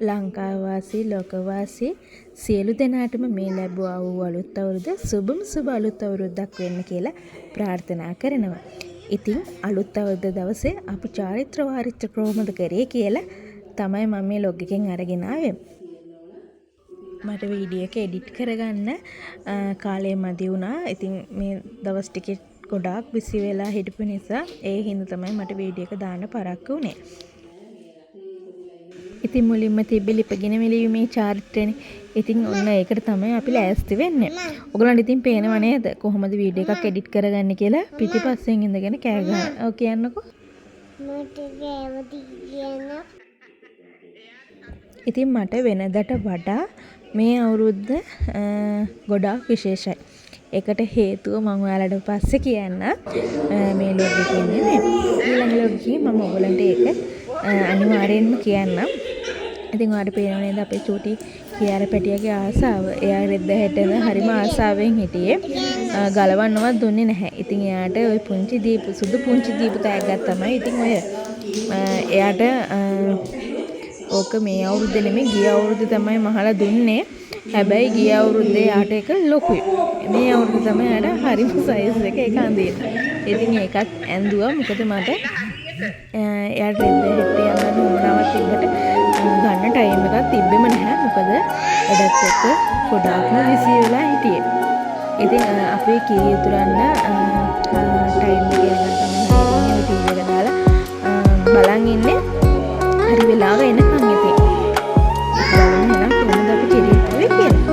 ලංකාවාසී ලෝකවාසී සියලු දෙනාටම මේ ලැබුවා වූ අලුත් අවුරුද්ද සුබම සුබ අලුත් අවුරුද්දක් වෙන්න කියලා ප්‍රාර්ථනා කරනවා. ඉතින් අලුත් අවුරුද්ද දවසේ අපි චාරිත්‍ර වාරිත්‍ර කොහොමද කරේ කියලා තමයි මම මේ ලොග් එකෙන් අරගෙන ආවේ. මට වීඩියෝ එක එඩිට් කරගන්න කාලය මදි වුණා. ඉතින් මේ දවස් ටිකේ ගොඩාක් බිසි වෙලා හිටපු නිසා ඒ හින්දා තමයි මට වීඩියෝ එක දාන්න පරක්කු වුණේ. ඉතින් මුලින්ම තිබ්බ ලිපගෙන මෙලියීමේ චාරිත්‍රානේ. ඉතින් ඔන්න ඒකට තමයි අපි ලෑස්ති වෙන්නේ. ඔයගොල්ලන්ට ඉතින් පේනව නේද කොහොමද වීඩියෝ එකක් එඩිට් කරගන්නේ කියලා පිටිපස්සෙන් ඉඳගෙන කෑ ගහන. ඔව් කියන්නකෝ. මට ගෑවදී කියන්න. ඉතින් මට වෙනදට වඩා මේ අවුරුද්ද ගොඩාක් විශේෂයි. ඒකට හේතුව මම ඔයාලට පස්සේ කියන්න. මේ ලොග් එකේ නෙමෙයි. ඊළඟ ලොග් එකේ මම ඔයගොල්ලන්ට ඒක අනිවාර්යෙන්ම කියන්නම්. ඉතින් ඔයාලට පේනව නේද අපේ චූටි කියාර පැටියගේ ආසාව. එයා රෙද්ද හැටෙන හරිම ආසාවෙන් හිටියේ. ගලවන්නවත් දුන්නේ නැහැ. ඉතින් එයාට ওই පුංචි දීපු සුදු පුංචි දීපු තෑග්ගක් තමයි. ඉතින් ඔය එයාට ඕක මේ අවුරුද්දේ නෙමෙයි ගිය අවුරුද්දේ තමයි මහලා දුන්නේ. හැබැයි ගිය අවුරුද්දේ යාට එක ලොකුයි. මේ අවුරුද්දේ තමයි යාට හරිම සයිස් එක ඒක අඳින්නේ. ඉතින් ඒකත් ඇඳුවා. මොකද මට එයාට රෙද්ද හෙට්ටේ යන්න උවමනාවක් තිබ්බට ගන්න ටයිම් එකක් තිබ්බෙම නැහැ. මොකද එඩත් එක්ක ගොඩාක්ම බිසි වෙලා හිටියේ. ඉතින් අපි කී උතුරන්න ටයිම් එක ගන්න තමයි ටීවී එක දාලා බලන් ඉන්නේ. හරි වෙලාව එනකන් ඉතින් බලන්න නම් කොහොමද අපි කිරිට්ටුවේ කියලා.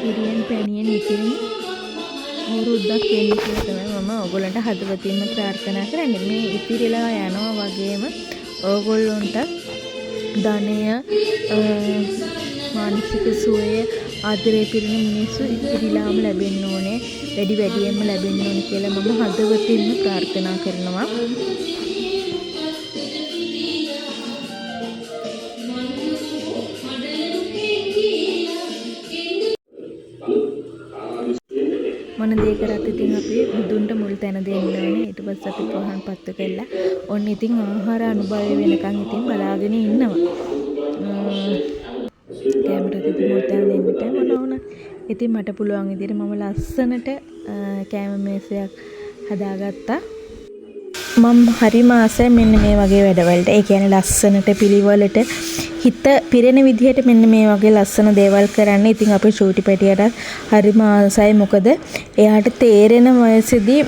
ඉරියන් පැණියෙන් ඉතින් අවුරුද්දක් වෙන්න කියලා තමයි මම ඕගොල්ලන්ට හදවතින්ම ප්‍රාර්ථනා කරන්නේ. මේ ඉතිරිලා යනවා වගේම ඕගොල්ලන්ට ධනය මානසික සුවය ආදරය පිරෙන මිනිස්සු ඉතිරිලාම ලැබෙන්න ඕනේ. වැඩියෙන්ම ලැබෙන්න ඕනේ කියලා මම හදවතින්ම ප්‍රාර්ථනා කරනවා. මොන දේ කරත් ඉතින් අපි බුදුන්ට මුල් තැන දෙන්න ඕනේ. ඊට පස්සේ අපි පහන් පත්තු කළා. ඔන්න ඉතින් ආහාර අනුභවය වෙනකන් ඉතින් බලාගෙන ඉන්නවා. කැමරාවට ඉතින් මුල් තැන දෙන්නට මොන වුණා. ඉතින් මට පුළුවන් විදිහට මම ලස්සනට කැම මේසයක් හදාගත්තා. මම හරිම ආසයි මෙන්න මේ වගේ වැඩවලට. ඒ කියන්නේ ලස්සනට පිළිවෙලට හිත පිරෙන විදිහට මෙන්න මේ වගේ ලස්සන දේවල් කරන්න. ඉතින් අපේ චූටි පැටියට හරිම ආසයි. මොකද එයාට තේරෙන වයසේදී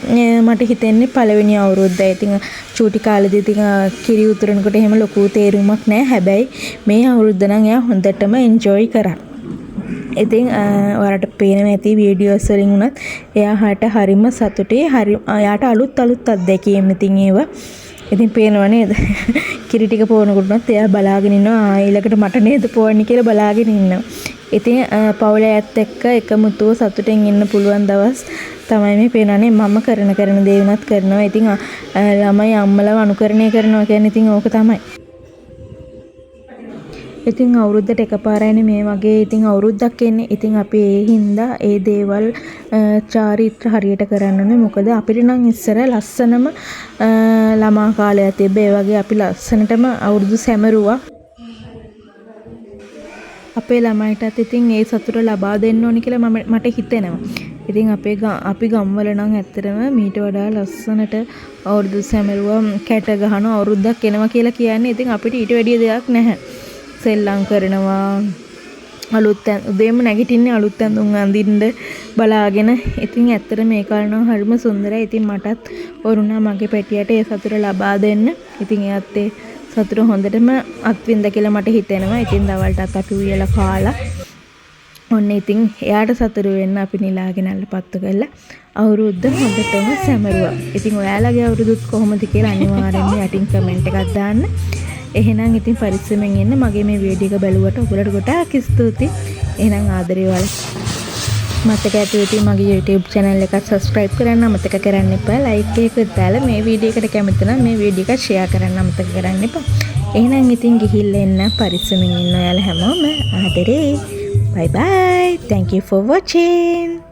මට හිතෙන්නේ පළවෙනි අවුරුද්දයි. ඉතින් චූටි කාලේදී ඉතින් කිරි උතුරනකොට එහෙම ලොකු තේරුමක් නැහැ. හැබැයි මේ අවුරුද්ද නම් එයා හොඳටම එන්ජොයි කරා. ඉතින් ඔයාලට පේනවා ඇති වීඩියෝස් වලින් උනත් එයාට හරිම සතුටුයි. එයාට අලුත් අත්දැකීම් ඉතින් ඒවා. ඉතින් පේනව නේද? කිරි ටික පොවනකොටත් එයා බලාගෙන ඉන්නවා. ඊළඟට මට නේද පොවන්නේ කියලා බලාගෙන ඉන්නවා. ඉතින් පවුලේ ඇත් එක්ක එකමුතුව සතුටෙන් ඉන්න පුළුවන් දවස් තමයි මේ පේනවනේ. මම කරන දේ වුණත් කරනවා. ඉතින් ළමයි අම්මලව අනුකරණය කරනවා කියන්නේ ඉතින් ඕක තමයි. ඉතින් අවුරුද්දට එකපාරයිනේ මේ වගේ ඉතින් අවුරුද්දක් එන්නේ. ඉතින් අපි ඒ හින්දා ඒ දේවල් චාරිත්‍ර හරියට කරන්න ඕනේ. මොකද අපිට නම් ඉස්සර ලස්සනම ළමා කාලයක් තිබ්බ. ඒ වගේ අපි ලස්සනටම අවුරුදු සැමරුවා. අපේ ළමයිටත් ඉතින් ඒ සතුට ලබා දෙන්න ඕනි කියලා මට හිතෙනවා. ඉතින් අපි ගම්වල නම් ඇත්තටම මීට වඩා ලස්සනට අවුරුදු සැමරුවා කැට ගහන අවුරුද්දක් එනවා කියලා කියන්නේ. ඉතින් අපිට ඊට වැඩිය දෙයක් නැහැ. සෙල්ලම් කරනවා අලුත් උදේම නැගිටින්නේ අලුත් ඇඳුම් අඳින්න බලාගෙන. ඉතින් ඇත්තට මේ කාලේ නම් හරිම සුන්දරයි. ඉතින් මටත් වරුණා මගේ පැටියට ඒ සතුට ලබා දෙන්න. ඉතින් එයාත් ඒ සතුට හොඳටම අත්විඳ කියලා මට හිතෙනවා. ඉතින් දවල්ටත් අපි උයලා කාලා ඔන්න ඉතින් එයාට සතුට වෙන්න අපි නිලාගෙන අල්ලපත්තු කරලා අවුරුද්ද හොඳටම සැමරුවා. ඉතින් ඔයාලගේ අවුරුදුත් කොහොමද කියලා අනිවාර්යෙන්ම යටින් කමෙන්ට් එකක් දාන්න. එහෙනම් ඉතින් පරිස්සමෙන් ඉන්න. මගේ මේ වීඩියෝ එක බලුවට ඔයගොල්ලෝ ගොඩාක් ස්තුතියි. එහෙනම් ආදරේ ඔයාලා මතක ඇතුවේදී මගේ YouTube channel එක subscribe කරන්න අමතක කරන්න එපා. like එකක් දාලා මේ වීඩියෝ එකට කැමති නම් මේ වීඩියෝ එක share කරන්න අමතක කරන්න එපා. එහෙනම් ඉතින් ගිහිල්ලා එන්න පරිස්සමෙන් ඉන්න ඔයාලා හැමෝම ආදරේ. Bye bye. Thank you for watching.